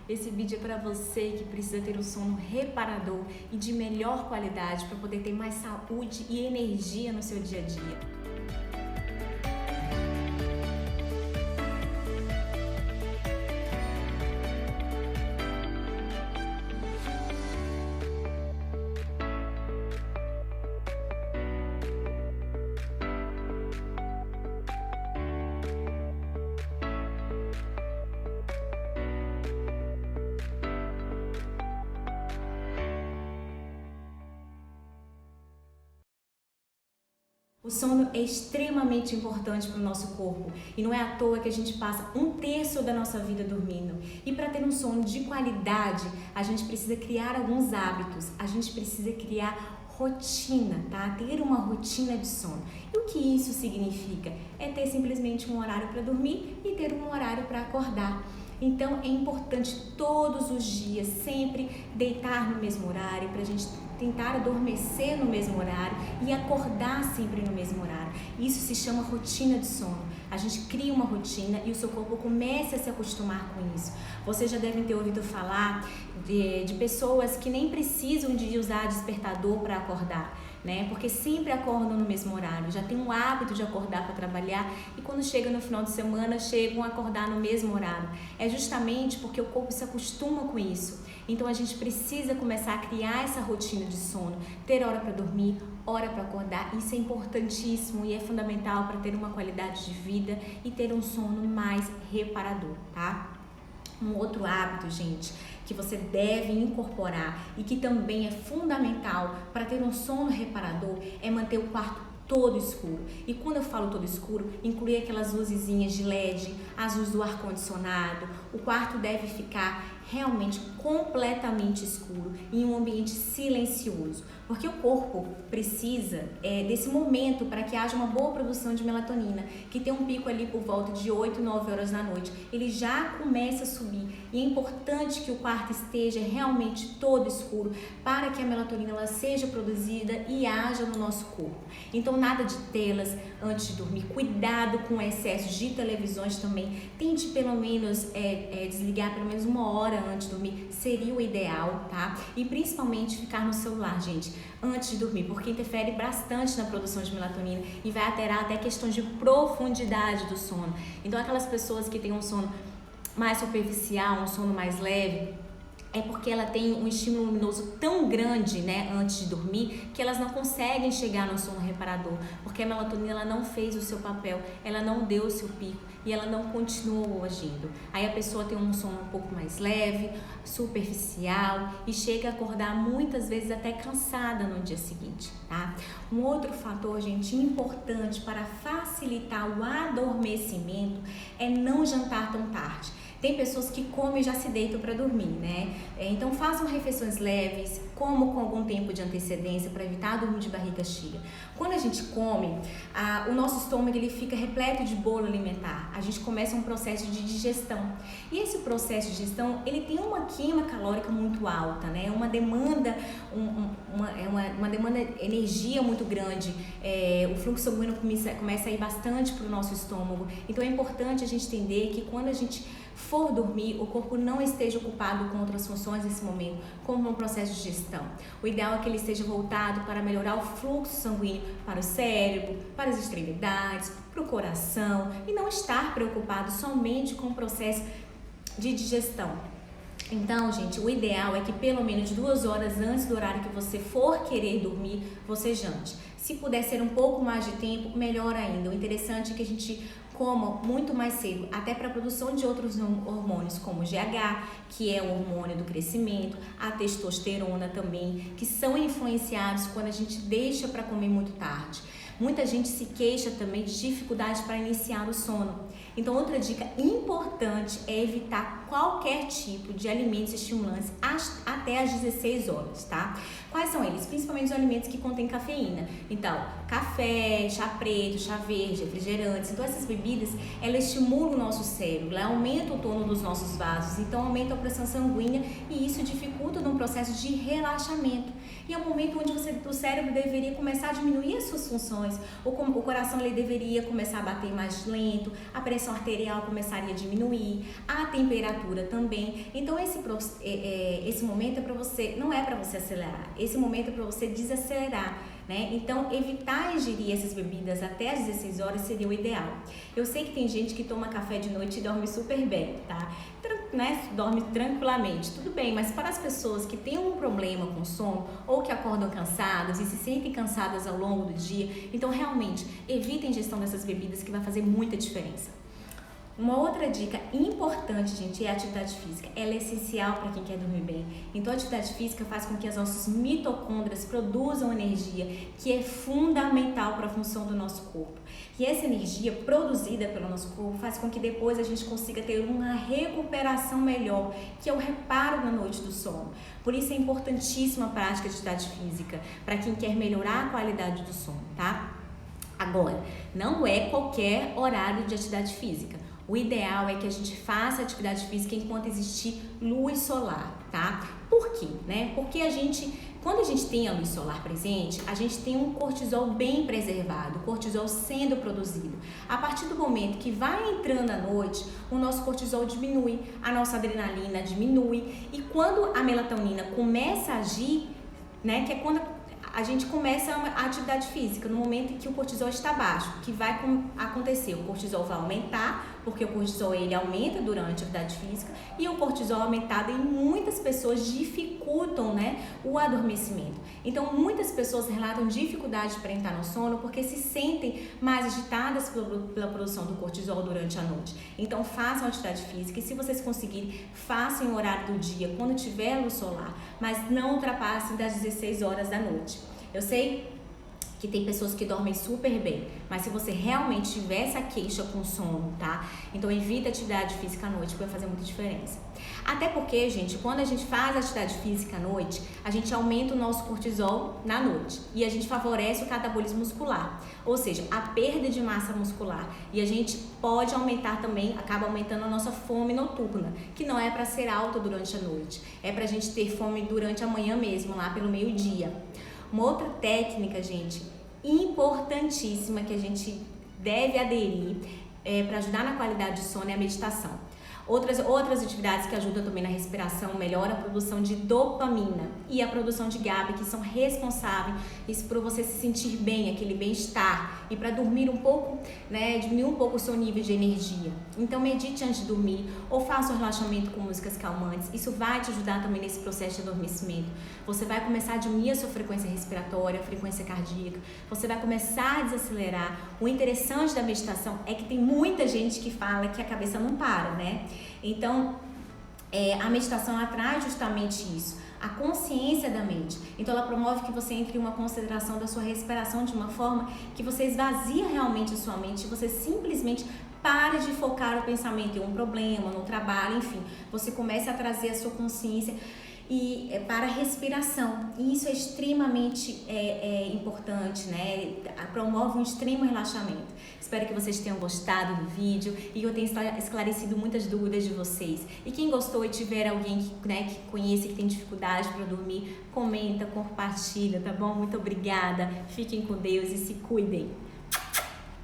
Esse vídeo é para você que precisa ter um sono reparador e de melhor qualidade para poder ter mais saúde e energia no seu dia a dia. O sono é extremamente importante para o nosso corpo e não é à toa que a gente passa 1/3 da nossa vida dormindo. E para ter um sono de qualidade, a gente precisa criar alguns hábitos, a gente precisa criar rotina, tá? Ter uma rotina de sono. E o que isso significa? É ter simplesmente um horário para dormir e ter um horário para acordar. Então é importante todos os dias, sempre deitar no mesmo horário, para a gente tentar adormecer no mesmo horário e acordar sempre no mesmo horário. Isso se chama rotina de sono. A gente cria uma rotina e o seu corpo começa a se acostumar com isso. Vocês já devem ter ouvido falar de pessoas que nem precisam de usar despertador para acordar, né? Porque sempre acordam no mesmo horário, já tem um hábito de acordar para trabalhar e quando chega no final de semana chegam a acordar no mesmo horário. É justamente porque o corpo se acostuma com isso. Então a gente precisa começar a criar essa rotina de sono, ter hora para dormir, hora para acordar. Isso é importantíssimo e é fundamental para ter uma qualidade de vida e ter um sono mais reparador, tá? Um outro hábito, gente, que você deve incorporar e que também é fundamental para ter um sono reparador é manter o quarto todo escuro. E quando eu falo todo escuro, inclui aquelas luzezinhas de LED, as luzes do ar-condicionado. O quarto deve ficar realmente completamente escuro, em um ambiente silencioso, porque o corpo precisa desse momento para que haja uma boa produção de melatonina, que tem um pico ali por volta de 8, 9 horas da noite. Ele já começa a subir e é importante que o quarto esteja realmente todo escuro para que a melatonina ela seja produzida e haja no nosso corpo. Então nada de telas antes de dormir, cuidado com o excesso de televisões também, tente pelo menos desligar pelo menos 1 hora antes de dormir, seria o ideal, tá? E principalmente ficar no celular, gente, antes de dormir, porque interfere bastante na produção de melatonina e vai alterar até questões de profundidade do sono. Então aquelas pessoas que têm um sono mais superficial, um sono mais leve, é porque ela tem um estímulo luminoso tão grande, né, antes de dormir, que elas não conseguem chegar no sono reparador, porque a melatonina ela não fez o seu papel, ela não deu o seu pico e ela não continuou agindo. Aí a pessoa tem um sono um pouco mais leve, superficial e chega a acordar muitas vezes até cansada no dia seguinte, tá? Um outro fator, gente, importante para facilitar o adormecimento é não jantar tão tarde. Tem pessoas que comem e já se deitam para dormir, né? Então façam refeições leves, como com algum tempo de antecedência para evitar dormir de barriga cheia. Quando a gente come, o nosso estômago ele fica repleto de bolo alimentar. A gente começa um processo de digestão. E esse processo de digestão, ele tem uma queima calórica muito alta, né? Uma demanda, uma demanda de energia muito grande. O fluxo sanguíneo começa a ir bastante para o nosso estômago. Então é importante a gente entender que quando a gente for dormir, o corpo não esteja ocupado com outras funções nesse momento, como um processo de digestão. O ideal é que ele esteja voltado para melhorar o fluxo sanguíneo para o cérebro, para as extremidades, para o coração e não estar preocupado somente com o processo de digestão. Então, gente, o ideal é que pelo menos 2 horas antes do horário que você for querer dormir, você jante. Se puder ser um pouco mais de tempo, melhor ainda. O interessante é que a gente coma muito mais cedo, até para a produção de outros hormônios, como o GH, que é o hormônio do crescimento, a testosterona também, que são influenciados quando a gente deixa para comer muito tarde. Muita gente se queixa também de dificuldade para iniciar o sono. Então, outra dica importante é evitar qualquer tipo de alimentos estimulantes até às 16 horas, tá? Quais são eles? Principalmente os alimentos que contêm cafeína. Então, café, chá preto, chá verde, refrigerantes. Então, essas bebidas, elas estimulam o nosso cérebro, elas aumentam o tônus dos nossos vasos, então aumenta a pressão sanguínea e isso dificulta no processo de relaxamento. E é um momento onde o cérebro deveria começar a diminuir as suas funções, pulsões, o coração ele deveria começar a bater mais lento, a pressão arterial começaria a diminuir, a temperatura também. Então esse momento é para você, não é para você acelerar, esse momento é para você desacelerar, né? Então evitar ingerir essas bebidas até às 16 horas seria o ideal. Eu sei que tem gente que toma café de noite e dorme super bem, tá? Né? Dorme tranquilamente, tudo bem, mas para as pessoas que têm um problema com sono ou que acordam cansadas e se sentem cansadas ao longo do dia, então realmente evitem a ingestão dessas bebidas, que vai fazer muita diferença. Uma outra dica importante, gente, é a atividade física. Ela é essencial para quem quer dormir bem. Então a atividade física faz com que as nossas mitocôndrias produzam energia, que é fundamental para a função do nosso corpo. E essa energia produzida pelo nosso corpo faz com que depois a gente consiga ter uma recuperação melhor, que é o reparo na noite do sono. Por isso é importantíssima a prática de atividade física para quem quer melhorar a qualidade do sono, tá? Agora, não é qualquer horário de atividade física. O ideal é que a gente faça atividade física enquanto existir luz solar, tá? Por quê, né? Porque quando a gente tem a luz solar presente, a gente tem um cortisol bem preservado, o cortisol sendo produzido. A partir do momento que vai entrando a noite, o nosso cortisol diminui, a nossa adrenalina diminui, e quando a melatonina começa a agir, né, que é quando a gente começa a atividade física, no momento em que o cortisol está baixo, o que vai acontecer? O cortisol vai aumentar, porque o cortisol ele aumenta durante a atividade física, e o cortisol aumentado em muitas pessoas dificultam, né, o adormecimento. Então muitas pessoas relatam dificuldade para entrar no sono porque se sentem mais agitadas pela produção do cortisol durante a noite. Então façam atividade física, e se vocês conseguirem, façam em horário do dia, quando tiver luz solar, mas não ultrapassem das 16 horas da noite. Eu sei que tem pessoas que dormem super bem, mas se você realmente tiver essa queixa com sono, tá? Então evita atividade física à noite, porque vai fazer muita diferença. Até porque, gente, quando a gente faz atividade física à noite, a gente aumenta o nosso cortisol na noite e a gente favorece o catabolismo muscular, ou seja, a perda de massa muscular, e a gente pode aumentar também, acaba aumentando a nossa fome noturna, que não é para ser alta durante a noite, é pra gente ter fome durante a manhã mesmo, lá pelo meio-dia. Uma outra técnica, gente, importantíssima que a gente deve aderir para ajudar na qualidade de sono é a meditação. Outras atividades que ajudam também na respiração, melhoram a produção de dopamina e a produção de GABA, que são responsáveis por você se sentir bem, aquele bem-estar, e para dormir um pouco, né, diminuir um pouco o seu nível de energia. Então medite antes de dormir ou faça um relaxamento com músicas calmantes. Isso vai te ajudar também nesse processo de adormecimento. Você vai começar a diminuir a sua frequência respiratória, a frequência cardíaca, você vai começar a desacelerar. O interessante da meditação é que tem muita gente que fala que a cabeça não para, né? Então, a meditação traz justamente isso, a consciência da mente. Então, ela promove que você entre em uma concentração da sua respiração de uma forma que você esvazia realmente a sua mente e você simplesmente para de focar o pensamento em um problema, no trabalho, enfim. Você começa a trazer a sua consciência para a respiração, e isso é extremamente importante, né? Promove um extremo relaxamento. Espero que vocês tenham gostado do vídeo e eu tenha esclarecido muitas dúvidas de vocês. E quem gostou e tiver alguém que conhece, que tem dificuldade para dormir, comenta, compartilha, tá bom? Muito obrigada, fiquem com Deus e se cuidem.